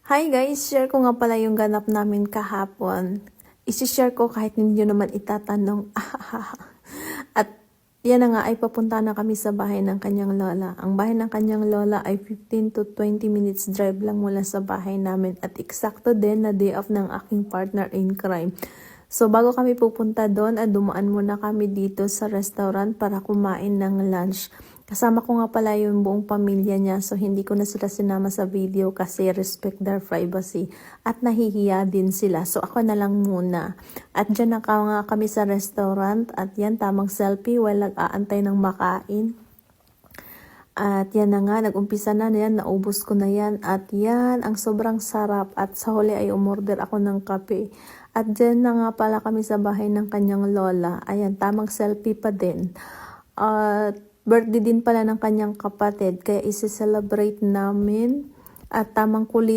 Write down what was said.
Hi guys, share ko nga pala yung ganap namin kahapon. Isi-share ko kahit hindi nyo naman itatanong. At yan na nga ay papunta na kami sa bahay ng kanyang lola. Ang bahay ng kanyang lola ay 15 to 20 minutes drive lang mula sa bahay namin. At eksakto din na day off ng aking partner in crime. So bago kami pupunta doon, dumaan muna kami dito sa restaurant para kumain ng lunch. Kasama ko nga pala yung buong pamilya niya, so hindi ko na sila sinama sa video kasi respect their privacy. At nahihiya din sila, so ako na lang muna. At dyan na nga kami sa restaurant at yan tamang selfie while nag-aantay ng makain. At yan na nga, nag-umpisa na yan, naubos ko na yan. At yan, ang sobrang sarap. At sa huli ay umorder ako ng kape. At dyan na nga pala kami sa bahay ng kanyang lola. Ayan, tamang selfie pa din. At birthday din pala ng kanyang kapatid, kaya isi-celebrate namin. At tamang kulit